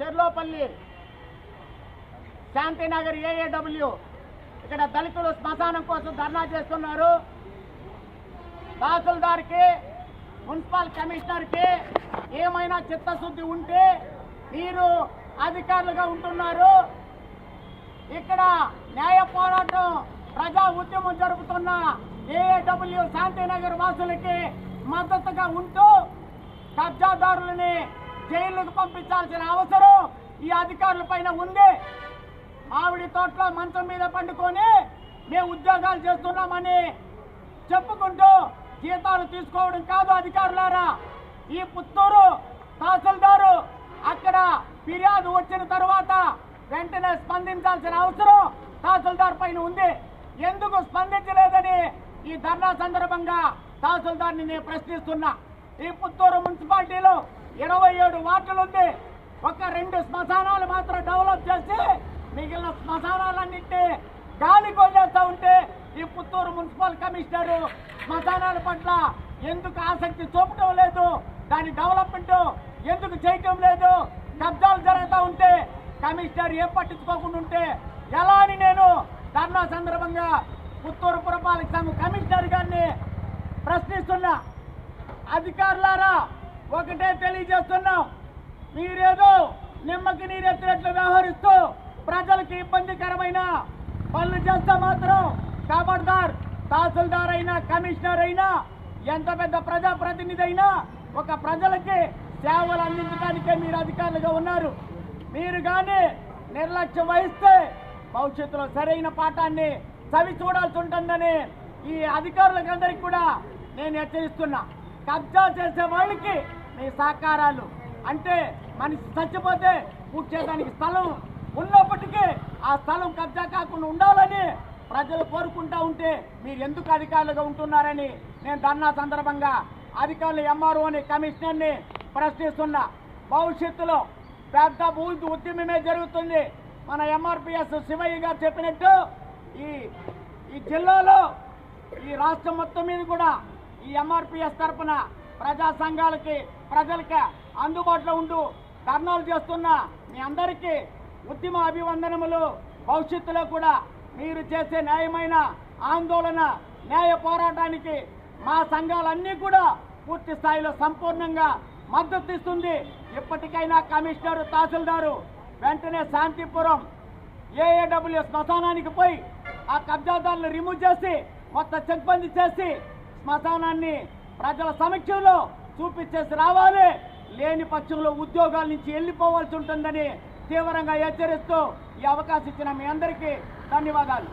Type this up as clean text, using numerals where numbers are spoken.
చెర్లోపల్లి శాంతినగర్ ఏఏడబ్ల్యూ ఇక్కడ దళితులు శ్మశానం కోసం ధర్నా చేస్తున్నారు. తహసీల్దార్కి మున్సిపల్ కమిషనర్కి ఏమైనా చిత్తశుద్ధి ఉంటే మీరు అధికారులుగా ఉంటున్నారు. ఇక్కడ న్యాయ పోరాటం ప్రజా ఉద్యమం జరుపుతున్న ఏఏడబ్ల్యూ శాంతినగర్ వాసులకి మద్దతుగా ఉంటూ కబ్జాదారులని జైలుకు పంపించాల్సిన అవసరం ఈ అధికారుల పైన ఉంది. మామిడి తోటలో మంచం మీద పండుకొని మేము ఉద్యోగాలు చేస్తున్నామని చెప్పుకుంటూ జీతాలు తీసుకోవడం కాదు అధికారులారా. ఈ పుత్తూరు తహసీల్దారు అక్కడ ఫిర్యాదు వచ్చిన తర్వాత వెంటనే స్పందించాల్సిన అవసరం తహసీల్దార్ పైన ఉంది. ఎందుకు స్పందించలేదని ఈ ధర్నా సందర్భంగా తహసీల్దార్ని నేను ప్రశ్నిస్తున్నా. ఈ పుత్తూరు మున్సిపాలిటీలో 27 వార్డులు ఉంది. ఒక 2 శ్మశానాలు మాత్రం డెవలప్ చేసి మిగిలిన శ్మశానాలన్నింటినీ గాలి కొల్లేస్తూ ఉంటే ఈ పుత్తూరు మున్సిపల్ కమిషనరు శ్మశానాల పట్ల ఎందుకు ఆసక్తి చూపటం లేదు, దాని డెవలప్మెంట్ ఎందుకు చేయటం లేదు, కబ్జాలు జరుగుతూ ఉంటే కమిషనర్ ఏం పట్టించుకోకుండా ఉంటే ఎలా అని నేను ధర్నా సందర్భంగా పుత్తూరు పురపాలక సంఘం కమిషనర్ గారిని ప్రశ్నిస్తున్నా. అధికారులారా ఒకటే తెలియజేస్తున్నాం, మీరేదో నిమ్మకి నీరెత్తినట్లు వ్యవహరిస్తూ ప్రజలకు ఇబ్బందికరమైన పనులు చేస్తే మాత్రం ఖబర్దార్. తహసీల్దార్ అయినా కమిషనర్ అయినా ఎంత పెద్ద ప్రజాప్రతినిధి అయినా ఒక ప్రజలకి సేవలు అందించడానికే మీరు అధికారులుగా ఉన్నారు. మీరు కానీ నిర్లక్ష్యం వహిస్తే భవిష్యత్తులో సరైన పాఠాన్ని చవి చూడాల్సి ఉంటుందని ఈ అధికారులందరికీ కూడా నేను హెచ్చరిస్తున్నా. కబ్జా చేసే వాళ్ళకి మీ సహకారాలు అంటే మనిషి చచ్చిపోతే పూడ్చేదానికి స్థలం ఉన్నప్పటికీ ఆ స్థలం కబ్జా కాకుండా ఉండాలని ప్రజలు కోరుకుంటా ఉంటే మీరు ఎందుకు అధికారులుగా ఉంటున్నారని నేను ధర్నా సందర్భంగా అధికారులు ఎంఆర్ఓని కమిషనర్ని ప్రశ్నిస్తున్నా. భవిష్యత్తులో పెద్ద భూమి ఉద్యమమే జరుగుతుంది. మన ఎంఆర్పిఎస్ శివయ్య గారు చెప్పినట్టు ఈ జిల్లాలో ఈ రాష్ట్రం మొత్తం మీద కూడా ఈ ఎంఆర్పిఎస్ తరఫున ప్రజా సంఘాలకి ప్రజలకి అందుబాటులో ఉంటూ ధర్నాలు చేస్తున్న మీ అందరికీ ఉద్యమ అభివందనములు. భవిష్యత్తులో కూడా మీరు చేసే న్యాయమైన ఆందోళన న్యాయ పోరాటానికి మా సంఘాలన్నీ కూడా పూర్తి స్థాయిలో సంపూర్ణంగా మద్దతు ఇస్తుంది. ఇప్పటికైనా కమిషనర్ తహసీల్దారు వెంటనే శాంతిపురం ఏఏడబ్ల్యూ శ్మశానానికి పోయి ఆ కబ్జాదారులను రిమూవ్ చేసి కొత్త చెక్బందీ చేసి శ్మశానాన్ని ప్రజల సమక్షంలో చూపించేసి రావాలి. లేని పక్షంలో ఉద్యోగాల నుంచి వెళ్ళిపోవాల్సి ఉంటుందని తీవ్రంగా హెచ్చరిస్తూ ఈ అవకాశం ఇచ్చిన మీ అందరికీ ధన్యవాదాలు.